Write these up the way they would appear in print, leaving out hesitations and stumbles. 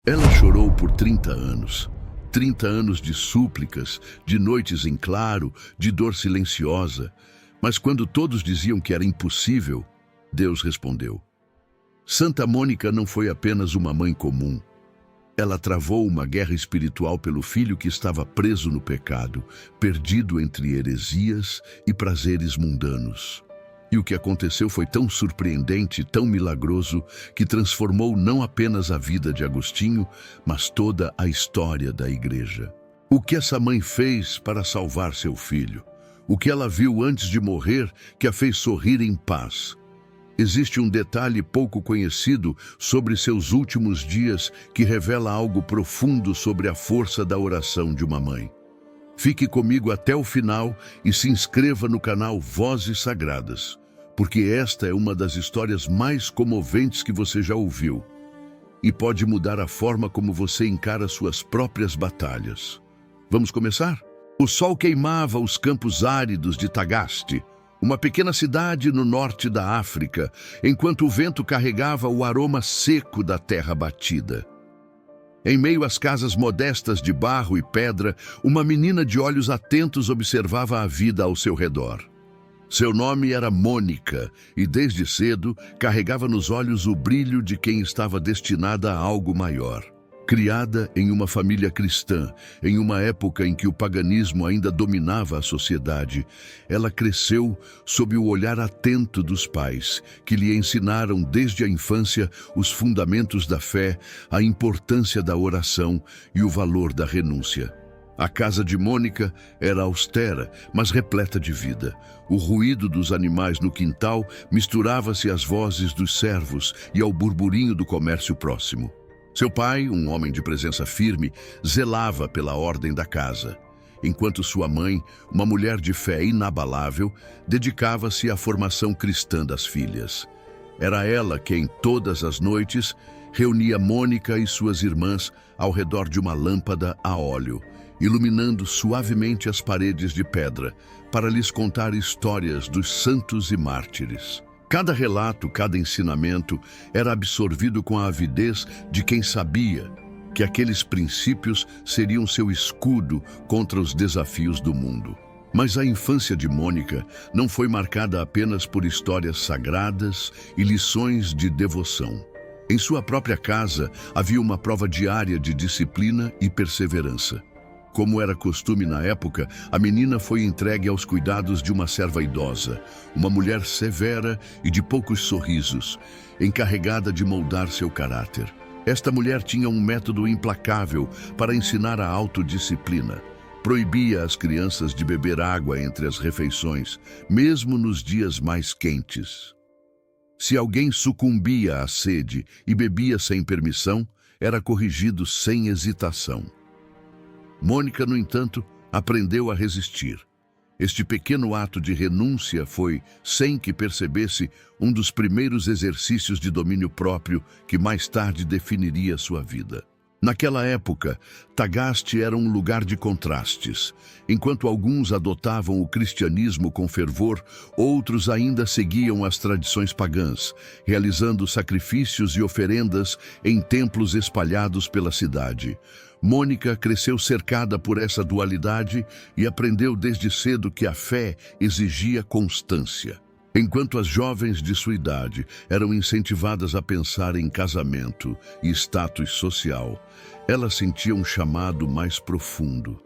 Ela chorou por 30 anos. 30 anos de súplicas, de noites em claro, de dor silenciosa. Mas quando todos diziam que era impossível, Deus respondeu. Santa Mônica não foi apenas uma mãe comum. Ela travou uma guerra espiritual pelo filho que estava preso no pecado, perdido entre heresias e prazeres mundanos. E o que aconteceu foi tão surpreendente, tão milagroso, que transformou não apenas a vida de Agostinho, mas toda a história da Igreja. O que essa mãe fez para salvar seu filho? O que ela viu antes de morrer que a fez sorrir em paz? Existe um detalhe pouco conhecido sobre seus últimos dias que revela algo profundo sobre a força da oração de uma mãe. Fique comigo até o final e se inscreva no canal Vozes Sagradas, porque esta é uma das histórias mais comoventes que você já ouviu e pode mudar a forma como você encara suas próprias batalhas. Vamos começar? O sol queimava os campos áridos de Tagaste, uma pequena cidade no norte da África, enquanto o vento carregava o aroma seco da terra batida. Em meio às casas modestas de barro e pedra, uma menina de olhos atentos observava a vida ao seu redor. Seu nome era Mônica e, desde cedo, carregava nos olhos o brilho de quem estava destinada a algo maior. Criada em uma família cristã, em uma época em que o paganismo ainda dominava a sociedade, ela cresceu sob o olhar atento dos pais, que lhe ensinaram desde a infância os fundamentos da fé, a importância da oração e o valor da renúncia. A casa de Mônica era austera, mas repleta de vida. O ruído dos animais no quintal misturava-se às vozes dos servos e ao burburinho do comércio próximo. Seu pai, um homem de presença firme, zelava pela ordem da casa, enquanto sua mãe, uma mulher de fé inabalável, dedicava-se à formação cristã das filhas. Era ela quem, todas as noites, reunia Mônica e suas irmãs ao redor de uma lâmpada a óleo, iluminando suavemente as paredes de pedra, para lhes contar histórias dos santos e mártires. Cada relato, cada ensinamento era absorvido com a avidez de quem sabia que aqueles princípios seriam seu escudo contra os desafios do mundo. Mas a infância de Mônica não foi marcada apenas por histórias sagradas e lições de devoção. Em sua própria casa havia uma prova diária de disciplina e perseverança. Como era costume na época, a menina foi entregue aos cuidados de uma serva idosa, uma mulher severa e de poucos sorrisos, encarregada de moldar seu caráter. Esta mulher tinha um método implacável para ensinar a autodisciplina. Proibia as crianças de beber água entre as refeições, mesmo nos dias mais quentes. Se alguém sucumbia à sede e bebia sem permissão, era corrigido sem hesitação. Mônica, no entanto, aprendeu a resistir. Este pequeno ato de renúncia foi, sem que percebesse, um dos primeiros exercícios de domínio próprio que mais tarde definiria sua vida. Naquela época, Tagaste era um lugar de contrastes. Enquanto alguns adotavam o cristianismo com fervor, outros ainda seguiam as tradições pagãs, realizando sacrifícios e oferendas em templos espalhados pela cidade. Mônica cresceu cercada por essa dualidade e aprendeu desde cedo que a fé exigia constância. Enquanto as jovens de sua idade eram incentivadas a pensar em casamento e status social, ela sentia um chamado mais profundo,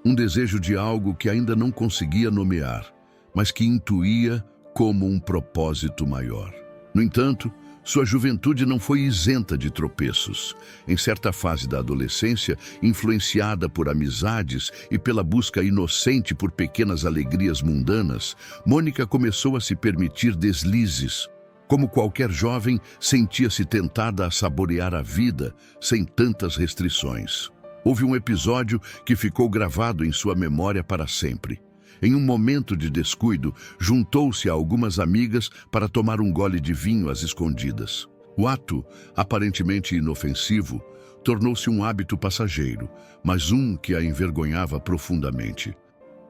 um desejo de algo que ainda não conseguia nomear, mas que intuía como um propósito maior. No entanto, sua juventude não foi isenta de tropeços. Em certa fase da adolescência, influenciada por amizades e pela busca inocente por pequenas alegrias mundanas, Mônica começou a se permitir deslizes. Como qualquer jovem, sentia-se tentada a saborear a vida sem tantas restrições. Houve um episódio que ficou gravado em sua memória para sempre. Em um momento de descuido, juntou-se a algumas amigas para tomar um gole de vinho às escondidas. O ato, aparentemente inofensivo, tornou-se um hábito passageiro, mas um que a envergonhava profundamente.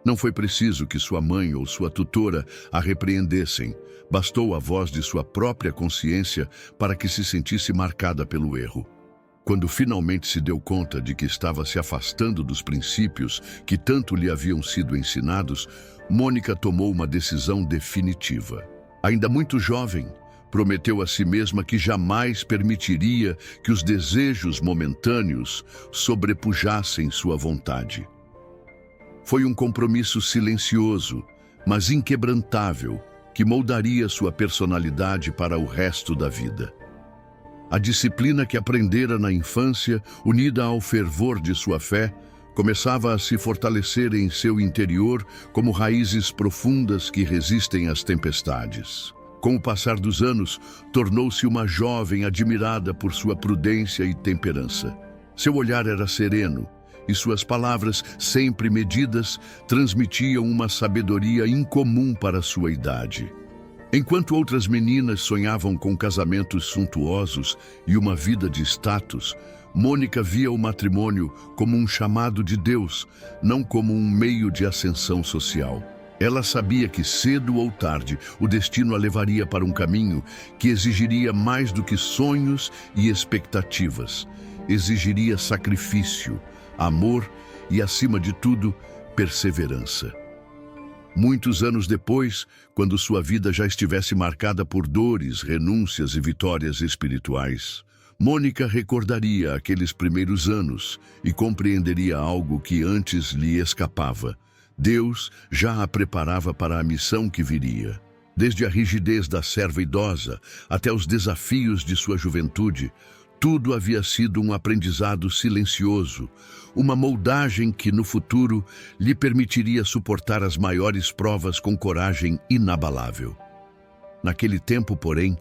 Não foi preciso que sua mãe ou sua tutora a repreendessem. Bastou a voz de sua própria consciência para que se sentisse marcada pelo erro. Quando finalmente se deu conta de que estava se afastando dos princípios que tanto lhe haviam sido ensinados, Mônica tomou uma decisão definitiva. Ainda muito jovem, prometeu a si mesma que jamais permitiria que os desejos momentâneos sobrepujassem sua vontade. Foi um compromisso silencioso, mas inquebrantável, que moldaria sua personalidade para o resto da vida. A disciplina que aprendera na infância, unida ao fervor de sua fé, começava a se fortalecer em seu interior como raízes profundas que resistem às tempestades. Com o passar dos anos, tornou-se uma jovem admirada por sua prudência e temperança. Seu olhar era sereno e suas palavras, sempre medidas, transmitiam uma sabedoria incomum para sua idade. Enquanto outras meninas sonhavam com casamentos suntuosos e uma vida de status, Mônica via o matrimônio como um chamado de Deus, não como um meio de ascensão social. Ela sabia que cedo ou tarde o destino a levaria para um caminho que exigiria mais do que sonhos e expectativas. Exigiria sacrifício, amor e, acima de tudo, perseverança. Muitos anos depois, quando sua vida já estivesse marcada por dores, renúncias e vitórias espirituais, Mônica recordaria aqueles primeiros anos e compreenderia algo que antes lhe escapava. Deus já a preparava para a missão que viria. Desde a rigidez da serva idosa até os desafios de sua juventude, tudo havia sido um aprendizado silencioso, uma moldagem que no futuro lhe permitiria suportar as maiores provas com coragem inabalável. Naquele tempo, porém,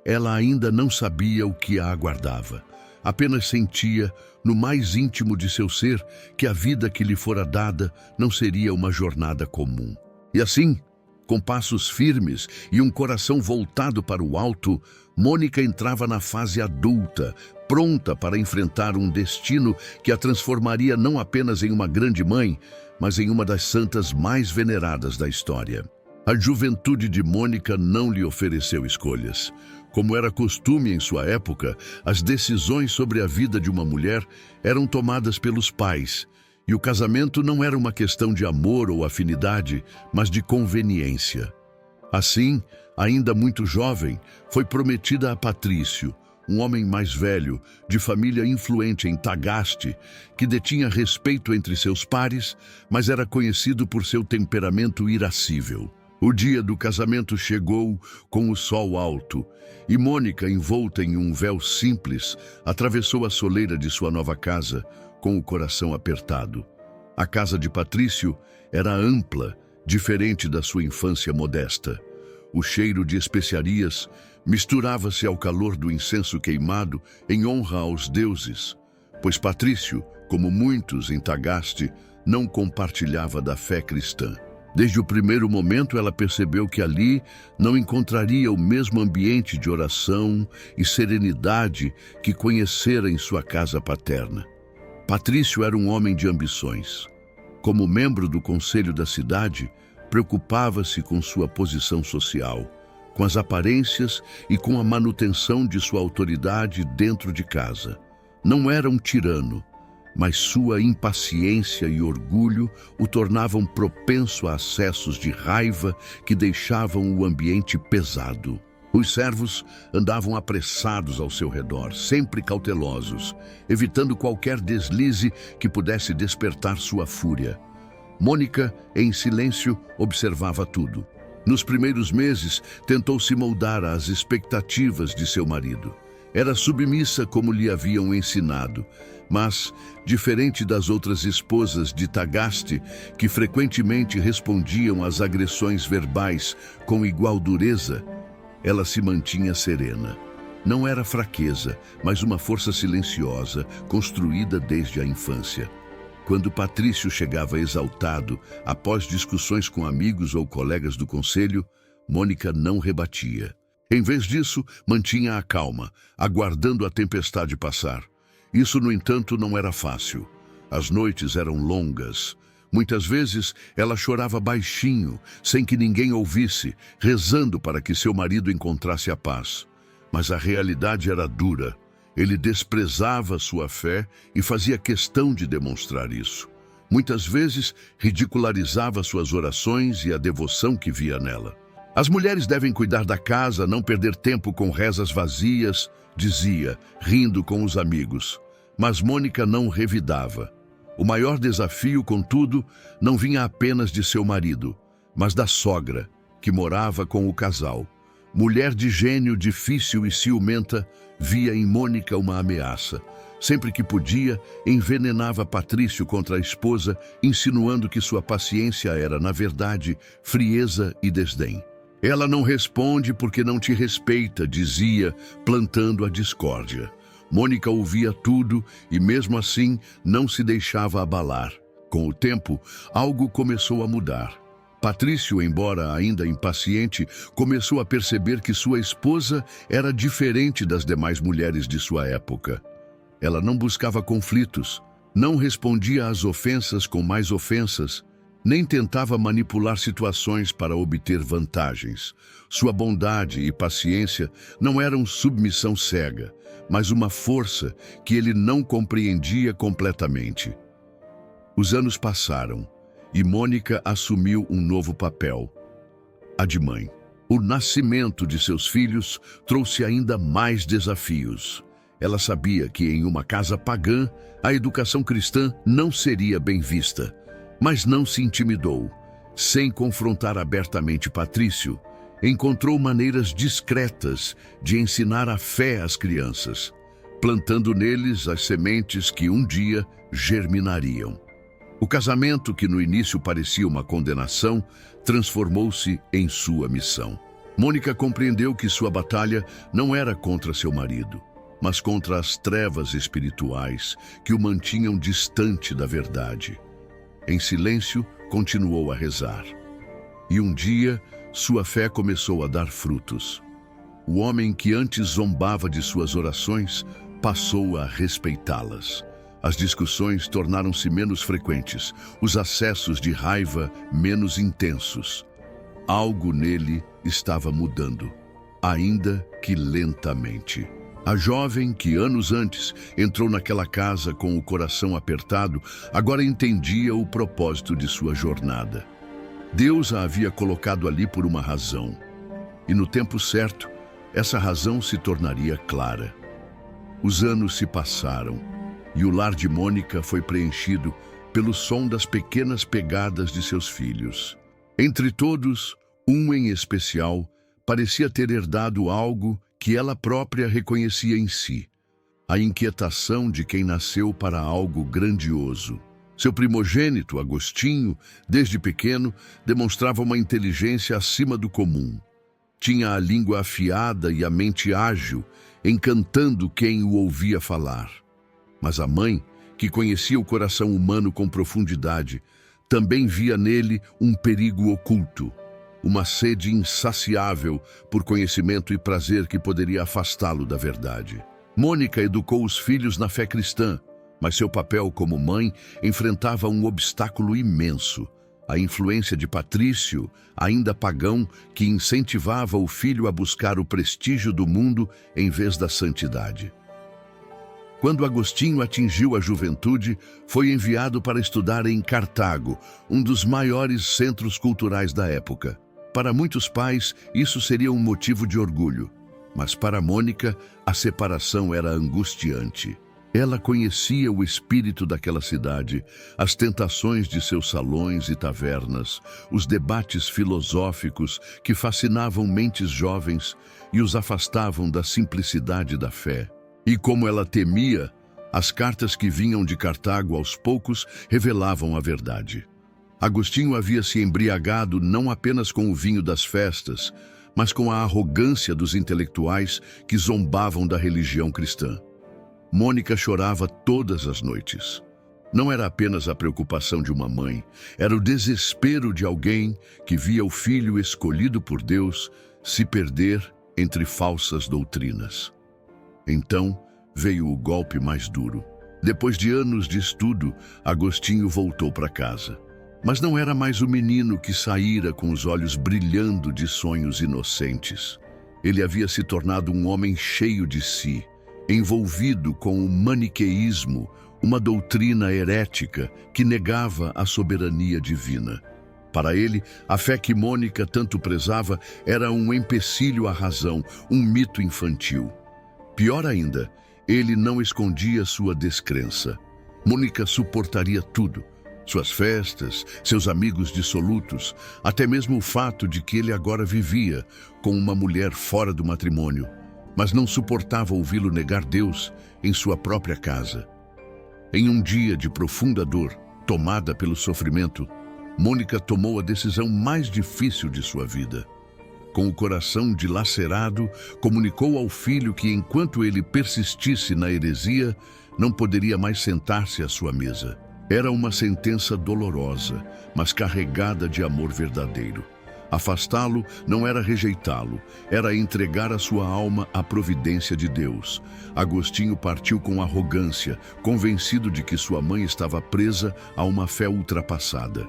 ela ainda não sabia o que a aguardava. Apenas sentia, no mais íntimo de seu ser, que a vida que lhe fora dada não seria uma jornada comum. E assim, com passos firmes e um coração voltado para o alto, Mônica entrava na fase adulta, pronta para enfrentar um destino que a transformaria não apenas em uma grande mãe, mas em uma das santas mais veneradas da história. A juventude de Mônica não lhe ofereceu escolhas. Como era costume em sua época, as decisões sobre a vida de uma mulher eram tomadas pelos pais, e o casamento não era uma questão de amor ou afinidade, mas de conveniência. Assim, ainda muito jovem, foi prometida a Patrício, um homem mais velho, de família influente em Tagaste, que detinha respeito entre seus pares, mas era conhecido por seu temperamento irascível. O dia do casamento chegou com o sol alto, e Mônica, envolta em um véu simples, atravessou a soleira de sua nova casa, com o coração apertado. A casa de Patrício era ampla, diferente da sua infância modesta. O cheiro de especiarias misturava-se ao calor do incenso queimado em honra aos deuses, pois Patrício, como muitos em Tagaste, não compartilhava da fé cristã. Desde o primeiro momento ela percebeu que ali não encontraria o mesmo ambiente de oração e serenidade que conhecera em sua casa paterna. Patrício era um homem de ambições. Como membro do conselho da cidade, preocupava-se com sua posição social, com as aparências e com a manutenção de sua autoridade dentro de casa. Não era um tirano, mas sua impaciência e orgulho o tornavam propenso a acessos de raiva que deixavam o ambiente pesado. Os servos andavam apressados ao seu redor, sempre cautelosos, evitando qualquer deslize que pudesse despertar sua fúria. Mônica, em silêncio, observava tudo. Nos primeiros meses, tentou se moldar às expectativas de seu marido. Era submissa como lhe haviam ensinado, mas, diferente das outras esposas de Tagaste, que frequentemente respondiam às agressões verbais com igual dureza, ela se mantinha serena. Não era fraqueza, mas uma força silenciosa, construída desde a infância. Quando Patrício chegava exaltado, após discussões com amigos ou colegas do conselho, Mônica não rebatia. Em vez disso, mantinha a calma, aguardando a tempestade passar. Isso, no entanto, não era fácil. As noites eram longas. Muitas vezes, ela chorava baixinho, sem que ninguém ouvisse, rezando para que seu marido encontrasse a paz. Mas a realidade era dura, Ele desprezava sua fé e fazia questão de demonstrar isso. Muitas vezes, ridicularizava suas orações e a devoção que via nela. As mulheres devem cuidar da casa, não perder tempo com rezas vazias, dizia, rindo com os amigos. Mas Mônica não revidava. O maior desafio, contudo, não vinha apenas de seu marido, mas da sogra, que morava com o casal. Mulher de gênio difícil e ciumenta, via em Mônica uma ameaça. Sempre que podia, envenenava Patrício contra a esposa, insinuando que sua paciência era, na verdade, frieza e desdém. Ela não responde porque não te respeita, dizia, plantando a discórdia. Mônica ouvia tudo e, mesmo assim, não se deixava abalar. Com o tempo, algo começou a mudar. Patrício, embora ainda impaciente, começou a perceber que sua esposa era diferente das demais mulheres de sua época. Ela não buscava conflitos, não respondia às ofensas com mais ofensas, nem tentava manipular situações para obter vantagens. Sua bondade e paciência não eram submissão cega, mas uma força que ele não compreendia completamente. Os anos passaram e Mônica assumiu um novo papel, a de mãe. O nascimento de seus filhos trouxe ainda mais desafios. Ela sabia que em uma casa pagã, a educação cristã não seria bem vista, mas não se intimidou. Sem confrontar abertamente Patrício, encontrou maneiras discretas de ensinar a fé às crianças, plantando neles as sementes que um dia germinariam. O casamento, que no início parecia uma condenação, transformou-se em sua missão. Mônica compreendeu que sua batalha não era contra seu marido, mas contra as trevas espirituais que o mantinham distante da verdade. Em silêncio, continuou a rezar. E um dia, sua fé começou a dar frutos. O homem que antes zombava de suas orações passou a respeitá-las. As discussões tornaram-se menos frequentes, os acessos de raiva menos intensos. Algo nele estava mudando, ainda que lentamente. A jovem que anos antes entrou naquela casa com o coração apertado, agora entendia o propósito de sua jornada. Deus a havia colocado ali por uma razão, e no tempo certo, essa razão se tornaria clara. Os anos se passaram, e o lar de Mônica foi preenchido pelo som das pequenas pegadas de seus filhos. Entre todos, um em especial parecia ter herdado algo que ela própria reconhecia em si: a inquietação de quem nasceu para algo grandioso. Seu primogênito, Agostinho, desde pequeno, demonstrava uma inteligência acima do comum. Tinha a língua afiada e a mente ágil, encantando quem o ouvia falar. Mas a mãe, que conhecia o coração humano com profundidade, também via nele um perigo oculto, uma sede insaciável por conhecimento e prazer que poderia afastá-lo da verdade. Mônica educou os filhos na fé cristã, mas seu papel como mãe enfrentava um obstáculo imenso: a influência de Patrício, ainda pagão, que incentivava o filho a buscar o prestígio do mundo em vez da santidade. Quando Agostinho atingiu a juventude, foi enviado para estudar em Cartago, um dos maiores centros culturais da época. Para muitos pais, isso seria um motivo de orgulho, mas para Mônica, a separação era angustiante. Ela conhecia o espírito daquela cidade, as tentações de seus salões e tavernas, os debates filosóficos que fascinavam mentes jovens e os afastavam da simplicidade da fé. E como ela temia, as cartas que vinham de Cartago aos poucos revelavam a verdade. Agostinho havia se embriagado não apenas com o vinho das festas, mas com a arrogância dos intelectuais que zombavam da religião cristã. Mônica chorava todas as noites. Não era apenas a preocupação de uma mãe, era o desespero de alguém que via o filho escolhido por Deus se perder entre falsas doutrinas. Então veio o golpe mais duro. Depois de anos de estudo, Agostinho voltou para casa. Mas não era mais o menino que saíra com os olhos brilhando de sonhos inocentes. Ele havia se tornado um homem cheio de si, envolvido com o maniqueísmo, uma doutrina herética que negava a soberania divina. Para ele, a fé que Mônica tanto prezava era um empecilho à razão, um mito infantil. Pior ainda, ele não escondia sua descrença. Mônica suportaria tudo: suas festas, seus amigos dissolutos, até mesmo o fato de que ele agora vivia com uma mulher fora do matrimônio, mas não suportava ouvi-lo negar Deus em sua própria casa. Em um dia de profunda dor, tomada pelo sofrimento, Mônica tomou a decisão mais difícil de sua vida. Com o coração dilacerado, comunicou ao filho que, enquanto ele persistisse na heresia, não poderia mais sentar-se à sua mesa. Era uma sentença dolorosa, mas carregada de amor verdadeiro. Afastá-lo não era rejeitá-lo, era entregar a sua alma à providência de Deus. Agostinho partiu com arrogância, convencido de que sua mãe estava presa a uma fé ultrapassada.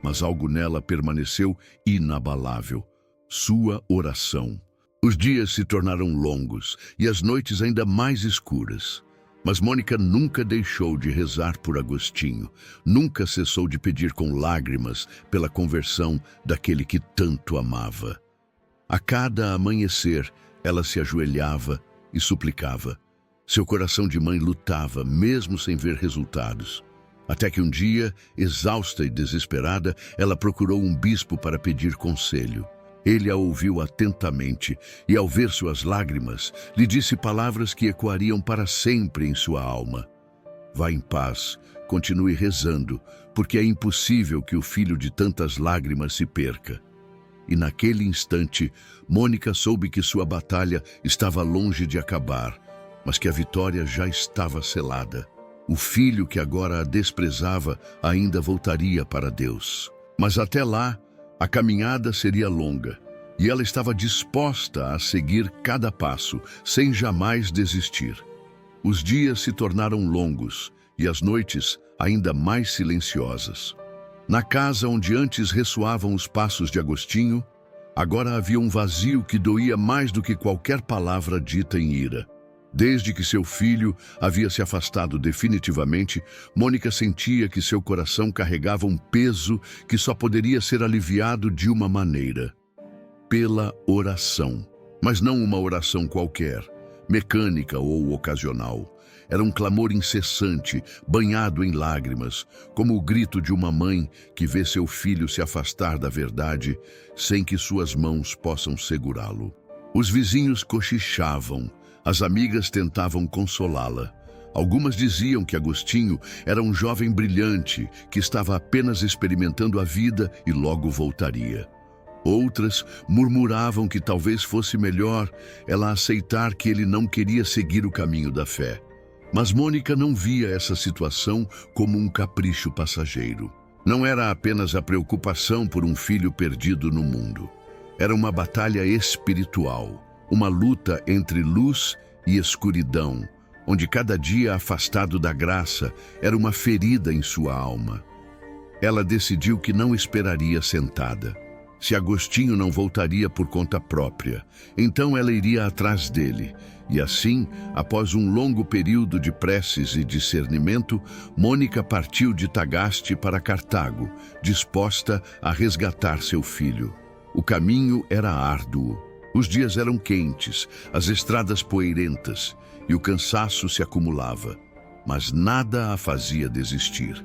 Mas algo nela permaneceu inabalável: sua oração. Os dias se tornaram longos e as noites ainda mais escuras. Mas Mônica nunca deixou de rezar por Agostinho, nunca cessou de pedir com lágrimas pela conversão daquele que tanto amava. A cada amanhecer, ela se ajoelhava e suplicava. Seu coração de mãe lutava, mesmo sem ver resultados. Até que um dia, exausta e desesperada, ela procurou um bispo para pedir conselho. Ele a ouviu atentamente e, ao ver suas lágrimas, lhe disse palavras que ecoariam para sempre em sua alma. Vá em paz, continue rezando, porque é impossível que o filho de tantas lágrimas se perca. E naquele instante, Mônica soube que sua batalha estava longe de acabar, mas que a vitória já estava selada. O filho que agora a desprezava ainda voltaria para Deus. Mas até lá, a caminhada seria longa, e ela estava disposta a seguir cada passo, sem jamais desistir. Os dias se tornaram longos, e as noites ainda mais silenciosas. Na casa onde antes ressoavam os passos de Agostinho, agora havia um vazio que doía mais do que qualquer palavra dita em ira. Desde que seu filho havia se afastado definitivamente, Mônica sentia que seu coração carregava um peso que só poderia ser aliviado de uma maneira: pela oração. Mas não uma oração qualquer, mecânica ou ocasional. Era um clamor incessante, banhado em lágrimas, como o grito de uma mãe que vê seu filho se afastar da verdade sem que suas mãos possam segurá-lo. Os vizinhos cochichavam. As amigas tentavam consolá-la. Algumas diziam que Agostinho era um jovem brilhante que estava apenas experimentando a vida e logo voltaria. Outras murmuravam que talvez fosse melhor ela aceitar que ele não queria seguir o caminho da fé. Mas Mônica não via essa situação como um capricho passageiro. Não era apenas a preocupação por um filho perdido no mundo. Era uma batalha espiritual. Uma luta entre luz e escuridão, onde cada dia afastado da graça era uma ferida em sua alma. Ela decidiu que não esperaria sentada. Se Agostinho não voltaria por conta própria, então ela iria atrás dele. E assim, após um longo período de preces e discernimento, Mônica partiu de Tagaste para Cartago, disposta a resgatar seu filho. O caminho era árduo. Os dias eram quentes, as estradas poeirentas, e o cansaço se acumulava. Mas nada a fazia desistir.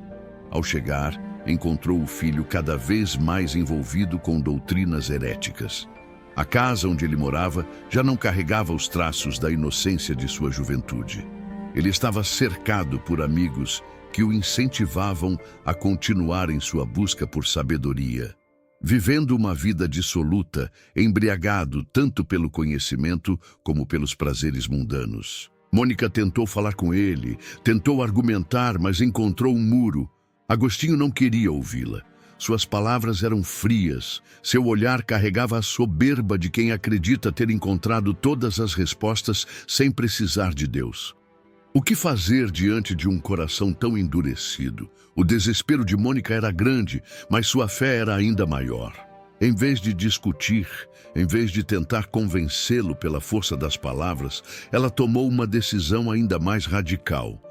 Ao chegar, encontrou o filho cada vez mais envolvido com doutrinas heréticas. A casa onde ele morava já não carregava os traços da inocência de sua juventude. Ele estava cercado por amigos que o incentivavam a continuar em sua busca por sabedoria. Vivendo uma vida dissoluta, embriagado tanto pelo conhecimento como pelos prazeres mundanos. Mônica tentou falar com ele, tentou argumentar, mas encontrou um muro. Agostinho não queria ouvi-la. Suas palavras eram frias, seu olhar carregava a soberba de quem acredita ter encontrado todas as respostas sem precisar de Deus. O que fazer diante de um coração tão endurecido? O desespero de Mônica era grande, mas sua fé era ainda maior. Em vez de discutir, em vez de tentar convencê-lo pela força das palavras, ela tomou uma decisão ainda mais radical.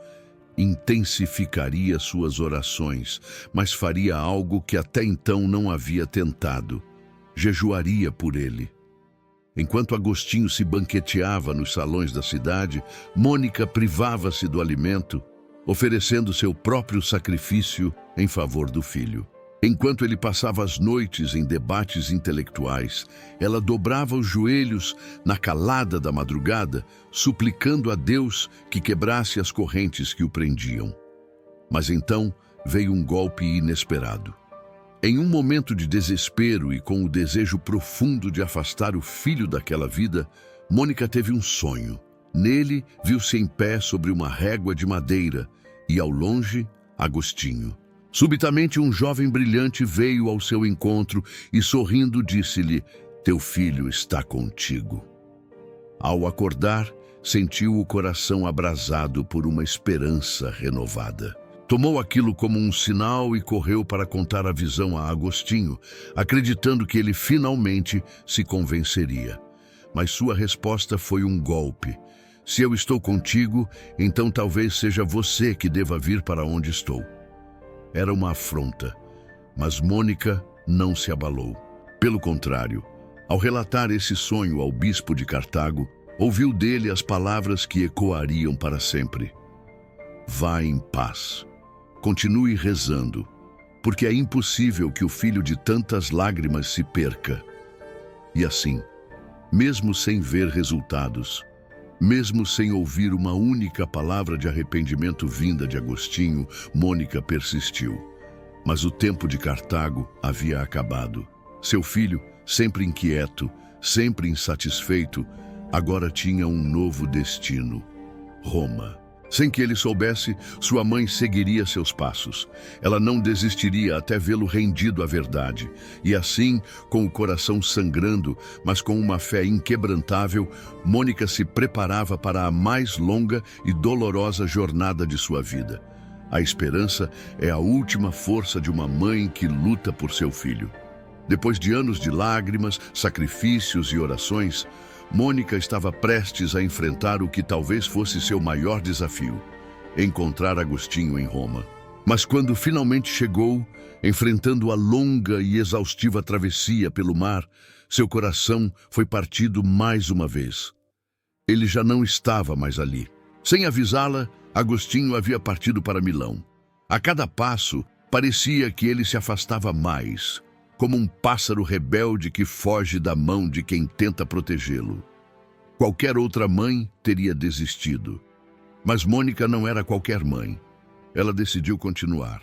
Intensificaria suas orações, mas faria algo que até então não havia tentado. Jejuaria por ele. Enquanto Agostinho se banqueteava nos salões da cidade, Mônica privava-se do alimento, oferecendo seu próprio sacrifício em favor do filho. Enquanto ele passava as noites em debates intelectuais, ela dobrava os joelhos na calada da madrugada, suplicando a Deus que quebrasse as correntes que o prendiam. Mas então veio um golpe inesperado. Em um momento de desespero e com o desejo profundo de afastar o filho daquela vida, Mônica teve um sonho. Nele, viu-se em pé sobre uma régua de madeira e, ao longe, Agostinho. Subitamente, um jovem brilhante veio ao seu encontro e, sorrindo, disse-lhe: "Teu filho está contigo." Ao acordar, sentiu o coração abrasado por uma esperança renovada. Tomou aquilo como um sinal e correu para contar a visão a Agostinho, acreditando que ele finalmente se convenceria. Mas sua resposta foi um golpe. "Se eu estou contigo, então talvez seja você que deva vir para onde estou." Era uma afronta, mas Mônica não se abalou. Pelo contrário, ao relatar esse sonho ao bispo de Cartago, ouviu dele as palavras que ecoariam para sempre: "Vá em paz. Continue rezando, porque é impossível que o filho de tantas lágrimas se perca." E assim, mesmo sem ver resultados, mesmo sem ouvir uma única palavra de arrependimento vinda de Agostinho, Mônica persistiu. Mas o tempo de Cartago havia acabado. Seu filho, sempre inquieto, sempre insatisfeito, agora tinha um novo destino: Roma. Sem que ele soubesse, sua mãe seguiria seus passos. Ela não desistiria até vê-lo rendido à verdade. E assim, com o coração sangrando, mas com uma fé inquebrantável, Mônica se preparava para a mais longa e dolorosa jornada de sua vida. A esperança é a última força de uma mãe que luta por seu filho. Depois de anos de lágrimas, sacrifícios e orações, Mônica estava prestes a enfrentar o que talvez fosse seu maior desafio: encontrar Agostinho em Roma. Mas quando finalmente chegou, enfrentando a longa e exaustiva travessia pelo mar, seu coração foi partido mais uma vez. Ele já não estava mais ali. Sem avisá-la, Agostinho havia partido para Milão. A cada passo, parecia que ele se afastava mais, como um pássaro rebelde que foge da mão de quem tenta protegê-lo. Qualquer outra mãe teria desistido. Mas Mônica não era qualquer mãe. Ela decidiu continuar.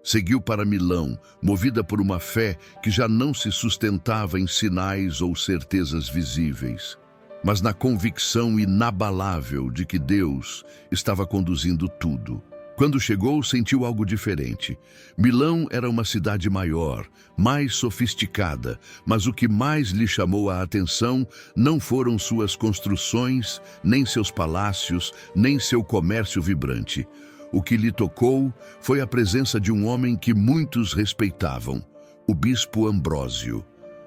Seguiu para Milão, movida por uma fé que já não se sustentava em sinais ou certezas visíveis, mas na convicção inabalável de que Deus estava conduzindo tudo. Quando chegou, sentiu algo diferente. Milão era uma cidade maior, mais sofisticada, mas o que mais lhe chamou a atenção não foram suas construções, nem seus palácios, nem seu comércio vibrante. O que lhe tocou foi a presença de um homem que muitos respeitavam: o bispo Ambrósio.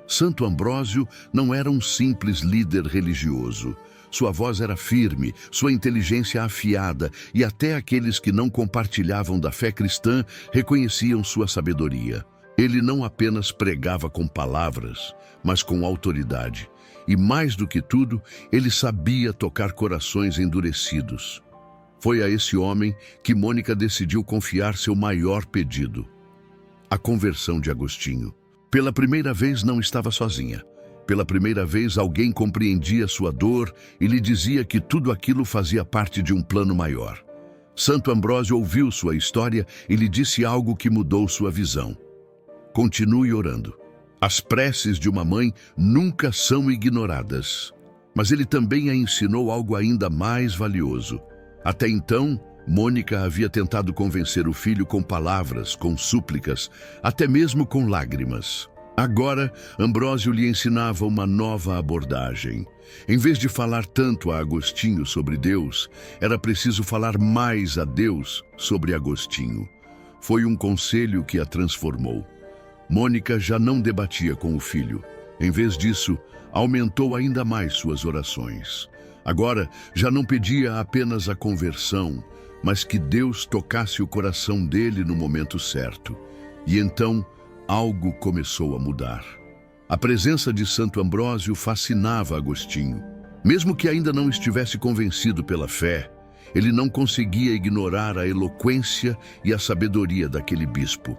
Santo Ambrósio não era um simples líder religioso. Sua voz era firme, sua inteligência afiada, e até aqueles que não compartilhavam da fé cristã reconheciam sua sabedoria. Ele não apenas pregava com palavras, mas com autoridade. E mais do que tudo, ele sabia tocar corações endurecidos. Foi a esse homem que Mônica decidiu confiar seu maior pedido: a conversão de Agostinho. Pela primeira vez não estava sozinha. Pela primeira vez alguém compreendia sua dor e lhe dizia que tudo aquilo fazia parte de um plano maior. Santo Ambrósio ouviu sua história e lhe disse algo que mudou sua visão: continue orando. As preces de uma mãe nunca são ignoradas. Mas ele também a ensinou algo ainda mais valioso. Até então, Mônica havia tentado convencer o filho com palavras, com súplicas, até mesmo com lágrimas. Agora, Ambrósio lhe ensinava uma nova abordagem. Em vez de falar tanto a Agostinho sobre Deus, era preciso falar mais a Deus sobre Agostinho. Foi um conselho que a transformou. Mônica já não debatia com o filho. Em vez disso, aumentou ainda mais suas orações. Agora, já não pedia apenas a conversão, mas que Deus tocasse o coração dele no momento certo. E então, algo começou a mudar. A presença de Santo Ambrósio fascinava Agostinho. Mesmo que ainda não estivesse convencido pela fé, ele não conseguia ignorar a eloquência e a sabedoria daquele bispo.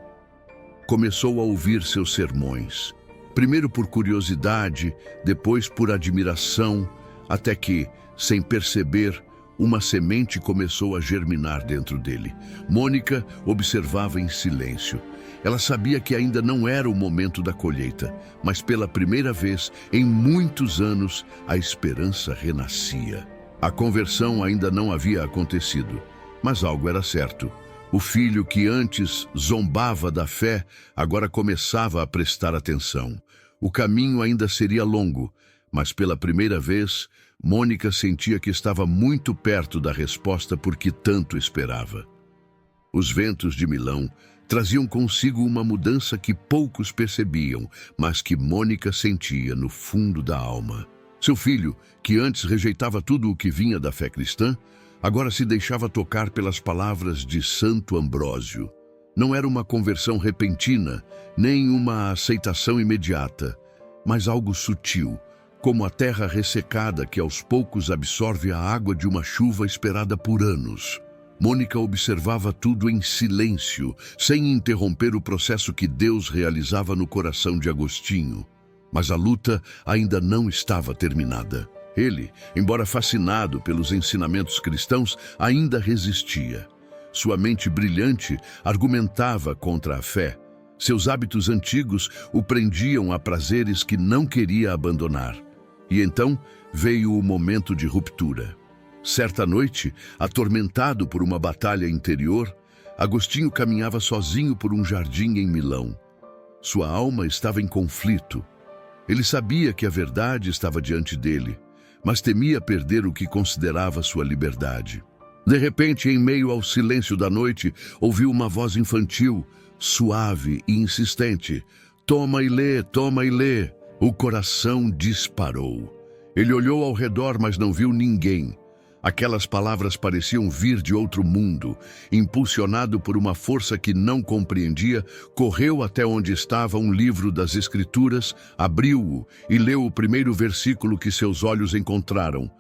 Começou a ouvir seus sermões, primeiro por curiosidade, depois por admiração, até que, sem perceber, uma semente começou a germinar dentro dele. Mônica observava em silêncio. Ela sabia que ainda não era o momento da colheita, mas pela primeira vez em muitos anos a esperança renascia. A conversão ainda não havia acontecido, mas algo era certo. O filho que antes zombava da fé, agora começava a prestar atenção. O caminho ainda seria longo, mas pela primeira vez, Mônica sentia que estava muito perto da resposta por que tanto esperava. Os ventos de Milão traziam consigo uma mudança que poucos percebiam, mas que Mônica sentia no fundo da alma. Seu filho, que antes rejeitava tudo o que vinha da fé cristã, agora se deixava tocar pelas palavras de Santo Ambrósio. Não era uma conversão repentina, nem uma aceitação imediata, mas algo sutil, como a terra ressecada que aos poucos absorve a água de uma chuva esperada por anos. Mônica observava tudo em silêncio, sem interromper o processo que Deus realizava no coração de Agostinho. Mas a luta ainda não estava terminada. Ele, embora fascinado pelos ensinamentos cristãos, ainda resistia. Sua mente brilhante argumentava contra a fé. Seus hábitos antigos o prendiam a prazeres que não queria abandonar. E então veio o momento de ruptura. Certa noite, atormentado por uma batalha interior, Agostinho caminhava sozinho por um jardim em Milão. Sua alma estava em conflito. Ele sabia que a verdade estava diante dele, mas temia perder o que considerava sua liberdade. De repente, em meio ao silêncio da noite, ouviu uma voz infantil, suave e insistente. Toma e lê, toma e lê. O coração disparou. Ele olhou ao redor, mas não viu ninguém. Aquelas palavras pareciam vir de outro mundo. Impulsionado por uma força que não compreendia, correu até onde estava um livro das Escrituras, abriu-o e leu o primeiro versículo que seus olhos encontraram.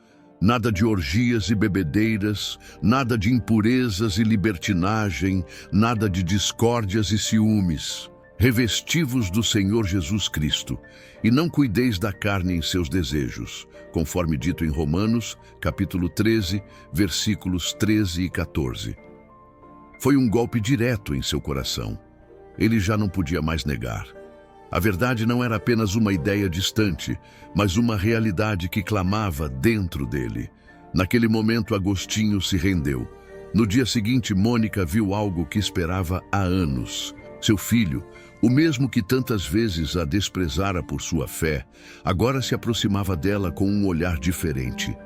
Nada de orgias e bebedeiras, nada de impurezas e libertinagem, nada de discórdias e ciúmes. Revestivos do Senhor Jesus Cristo, e não cuideis da carne em seus desejos, conforme dito em Romanos, capítulo 13, versículos 13 e 14. Foi um golpe direto em seu coração. Ele já não podia mais negar. A verdade não era apenas uma ideia distante, mas uma realidade que clamava dentro dele. Naquele momento, Agostinho se rendeu. No dia seguinte, Mônica viu algo que esperava há anos. Seu filho, o mesmo que tantas vezes a desprezara por sua fé, agora se aproximava dela com um olhar diferente.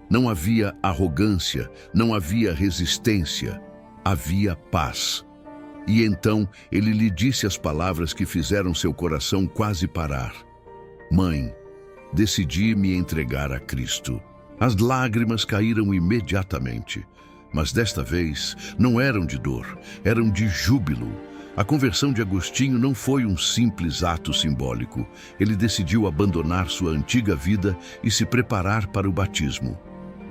Não havia arrogância, não havia resistência, havia paz. E então ele lhe disse as palavras que fizeram seu coração quase parar. Mãe, decidi me entregar a Cristo. As lágrimas caíram imediatamente, mas desta vez não eram de dor, eram de júbilo. A conversão de Agostinho não foi um simples ato simbólico. Ele decidiu abandonar sua antiga vida e se preparar para o batismo.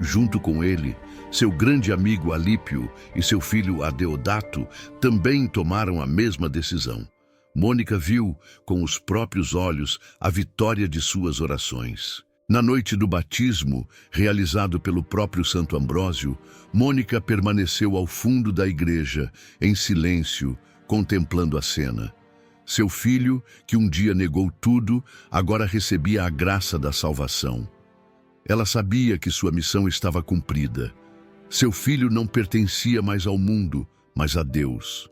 Junto com ele, seu grande amigo Alípio e seu filho Adeodato também tomaram a mesma decisão. Mônica viu, com os próprios olhos, a vitória de suas orações. Na noite do batismo, realizado pelo próprio Santo Ambrósio, Mônica permaneceu ao fundo da igreja, em silêncio, contemplando a cena. Seu filho, que um dia negou tudo, agora recebia a graça da salvação. Ela sabia que sua missão estava cumprida. Seu filho não pertencia mais ao mundo, mas a Deus.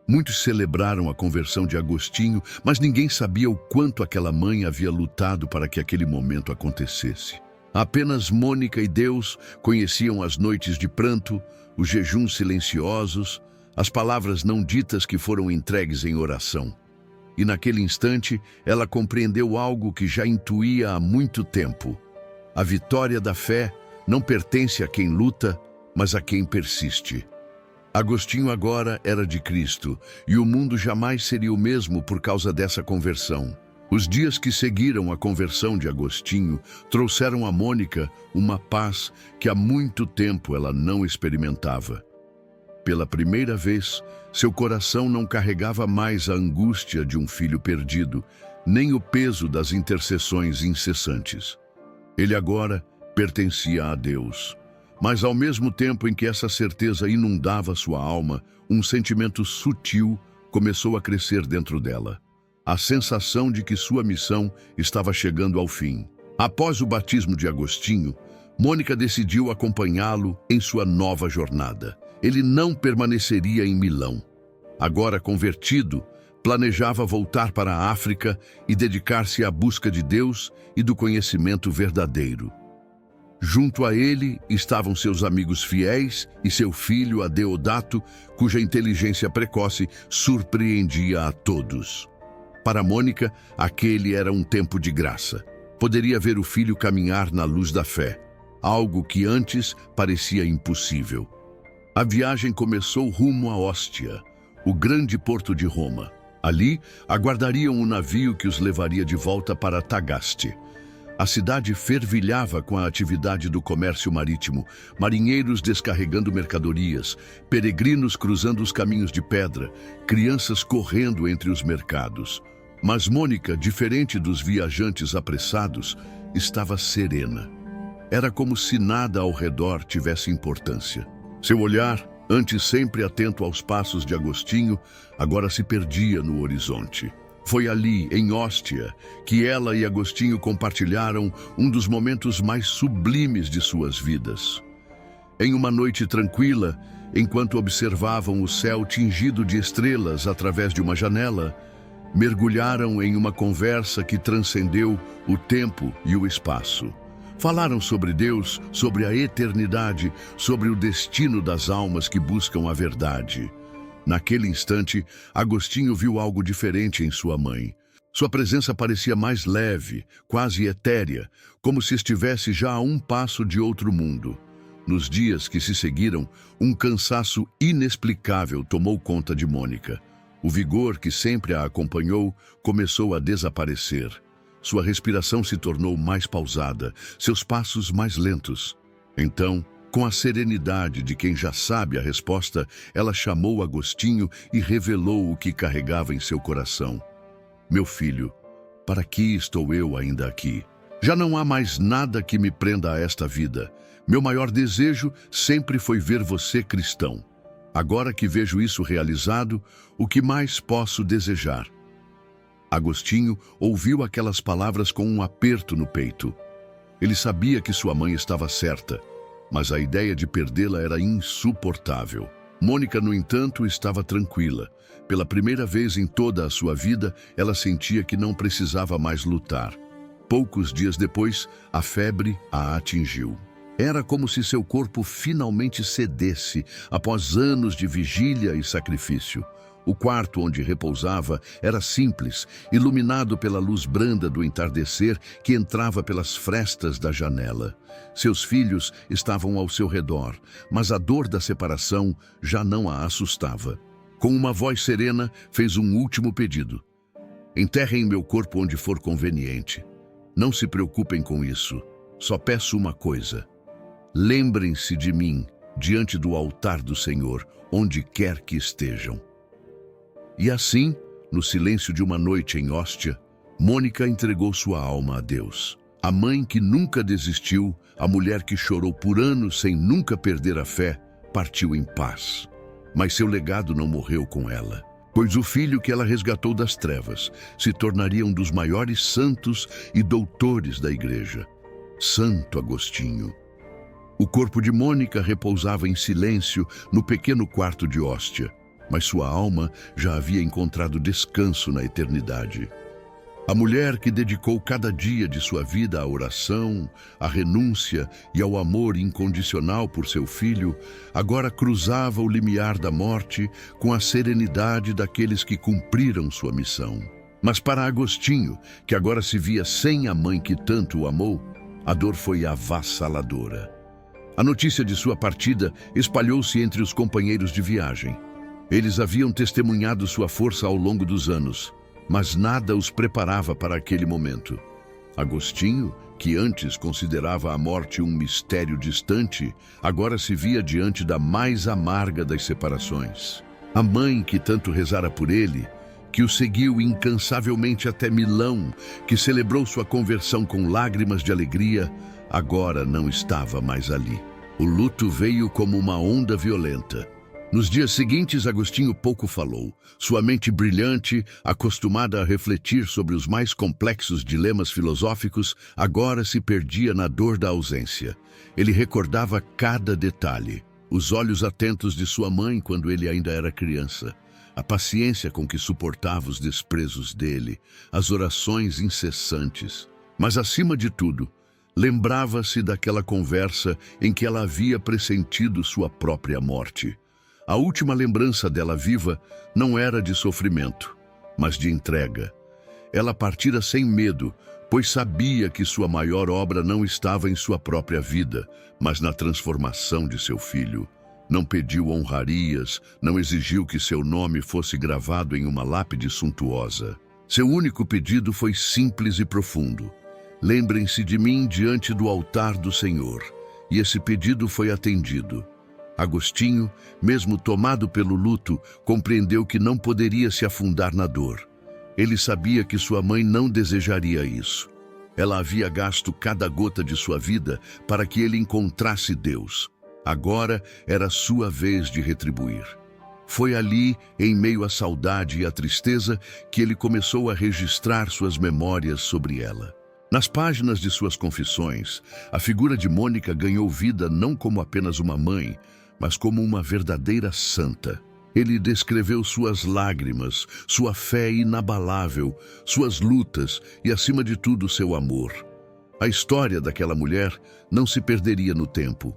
Muitos celebraram a conversão de Agostinho, mas ninguém sabia o quanto aquela mãe havia lutado para que aquele momento acontecesse. Apenas Mônica e Deus conheciam as noites de pranto, os jejuns silenciosos, as palavras não ditas que foram entregues em oração. E naquele instante, ela compreendeu algo que já intuía há muito tempo. A vitória da fé não pertence a quem luta, mas a quem persiste. Agostinho agora era de Cristo, e o mundo jamais seria o mesmo por causa dessa conversão. Os dias que seguiram a conversão de Agostinho trouxeram a Mônica uma paz que há muito tempo ela não experimentava. Pela primeira vez, seu coração não carregava mais a angústia de um filho perdido, nem o peso das intercessões incessantes. Ele agora pertencia a Deus. Mas ao mesmo tempo em que essa certeza inundava sua alma, um sentimento sutil começou a crescer dentro dela. A sensação de que sua missão estava chegando ao fim. Após o batismo de Agostinho, Mônica decidiu acompanhá-lo em sua nova jornada. Ele não permaneceria em Milão. Agora convertido, planejava voltar para a África e dedicar-se à busca de Deus e do conhecimento verdadeiro. Junto a ele estavam seus amigos fiéis e seu filho Adeodato, cuja inteligência precoce surpreendia a todos. Para Mônica, aquele era um tempo de graça. Poderia ver o filho caminhar na luz da fé, algo que antes parecia impossível. A viagem começou rumo a Ostia, o grande porto de Roma. Ali, aguardariam um navio que os levaria de volta para Tagaste. A cidade fervilhava com a atividade do comércio marítimo, marinheiros descarregando mercadorias, peregrinos cruzando os caminhos de pedra, crianças correndo entre os mercados. Mas Mônica, diferente dos viajantes apressados, estava serena. Era como se nada ao redor tivesse importância. Seu olhar, antes sempre atento aos passos de Agostinho, agora se perdia no horizonte. Foi ali, em Ostia, que ela e Agostinho compartilharam um dos momentos mais sublimes de suas vidas. Em uma noite tranquila, enquanto observavam o céu tingido de estrelas através de uma janela, mergulharam em uma conversa que transcendeu o tempo e o espaço. Falaram sobre Deus, sobre a eternidade, sobre o destino das almas que buscam a verdade. Naquele instante, Agostinho viu algo diferente em sua mãe. Sua presença parecia mais leve, quase etérea, como se estivesse já a um passo de outro mundo. Nos dias que se seguiram, um cansaço inexplicável tomou conta de Mônica. O vigor que sempre a acompanhou começou a desaparecer. Sua respiração se tornou mais pausada, seus passos mais lentos. Então, com a serenidade de quem já sabe a resposta, ela chamou Agostinho e revelou o que carregava em seu coração. Meu filho, para que estou eu ainda aqui? Já não há mais nada que me prenda a esta vida. Meu maior desejo sempre foi ver você cristão. Agora que vejo isso realizado, o que mais posso desejar? Agostinho ouviu aquelas palavras com um aperto no peito. Ele sabia que sua mãe estava certa, mas a ideia de perdê-la era insuportável. Mônica, no entanto, estava tranquila. Pela primeira vez em toda a sua vida, ela sentia que não precisava mais lutar. Poucos dias depois, a febre a atingiu. Era como se seu corpo finalmente cedesse após anos de vigília e sacrifício. O quarto onde repousava era simples, iluminado pela luz branda do entardecer que entrava pelas frestas da janela. Seus filhos estavam ao seu redor, mas a dor da separação já não a assustava. Com uma voz serena, fez um último pedido. Enterrem meu corpo onde for conveniente. Não se preocupem com isso. Só peço uma coisa. Lembrem-se de mim diante do altar do Senhor, onde quer que estejam. E assim, no silêncio de uma noite em Ostia, Mônica entregou sua alma a Deus. A mãe que nunca desistiu, a mulher que chorou por anos sem nunca perder a fé, partiu em paz. Mas seu legado não morreu com ela, pois o filho que ela resgatou das trevas se tornaria um dos maiores santos e doutores da Igreja. Santo Agostinho. O corpo de Mônica repousava em silêncio no pequeno quarto de Ostia, mas sua alma já havia encontrado descanso na eternidade. A mulher que dedicou cada dia de sua vida à oração, à renúncia e ao amor incondicional por seu filho, agora cruzava o limiar da morte com a serenidade daqueles que cumpriram sua missão. Mas para Agostinho, que agora se via sem a mãe que tanto o amou, a dor foi avassaladora. A notícia de sua partida espalhou-se entre os companheiros de viagem. Eles haviam testemunhado sua força ao longo dos anos, mas nada os preparava para aquele momento. Agostinho, que antes considerava a morte um mistério distante, agora se via diante da mais amarga das separações. A mãe que tanto rezara por ele, que o seguiu incansavelmente até Milão, que celebrou sua conversão com lágrimas de alegria, agora não estava mais ali. O luto veio como uma onda violenta. Nos dias seguintes, Agostinho pouco falou. Sua mente brilhante, acostumada a refletir sobre os mais complexos dilemas filosóficos, agora se perdia na dor da ausência. Ele recordava cada detalhe. Os olhos atentos de sua mãe quando ele ainda era criança. A paciência com que suportava os desprezos dele. As orações incessantes. Mas, acima de tudo, lembrava-se daquela conversa em que ela havia pressentido sua própria morte. A última lembrança dela viva não era de sofrimento, mas de entrega. Ela partira sem medo, pois sabia que sua maior obra não estava em sua própria vida, mas na transformação de seu filho. Não pediu honrarias, não exigiu que seu nome fosse gravado em uma lápide suntuosa. Seu único pedido foi simples e profundo. Lembrem-se de mim diante do altar do Senhor. E esse pedido foi atendido. Agostinho, mesmo tomado pelo luto, compreendeu que não poderia se afundar na dor. Ele sabia que sua mãe não desejaria isso. Ela havia gasto cada gota de sua vida para que ele encontrasse Deus. Agora era sua vez de retribuir. Foi ali, em meio à saudade e à tristeza, que ele começou a registrar suas memórias sobre ela. Nas páginas de suas confissões, a figura de Mônica ganhou vida não como apenas uma mãe, mas como uma verdadeira santa. Ele descreveu suas lágrimas, sua fé inabalável, suas lutas e, acima de tudo, seu amor. A história daquela mulher não se perderia no tempo.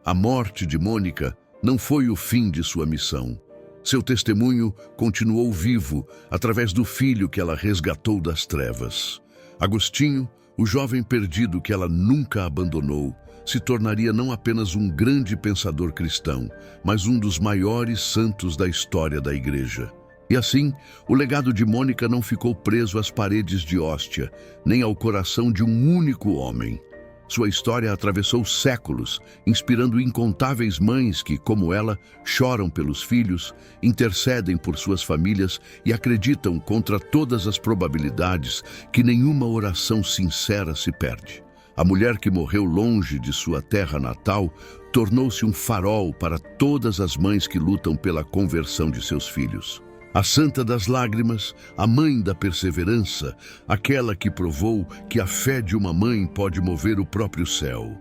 A morte de Mônica não foi o fim de sua missão. Seu testemunho continuou vivo através do filho que ela resgatou das trevas. Agostinho, o jovem perdido que ela nunca abandonou, se tornaria não apenas um grande pensador cristão, mas um dos maiores santos da história da Igreja. E assim, o legado de Mônica não ficou preso às paredes de Óstia, nem ao coração de um único homem. Sua história atravessou séculos, inspirando incontáveis mães que, como ela, choram pelos filhos, intercedem por suas famílias e acreditam, contra todas as probabilidades, que nenhuma oração sincera se perde. A mulher que morreu longe de sua terra natal tornou-se um farol para todas as mães que lutam pela conversão de seus filhos. A santa das lágrimas, a mãe da perseverança, aquela que provou que a fé de uma mãe pode mover o próprio céu.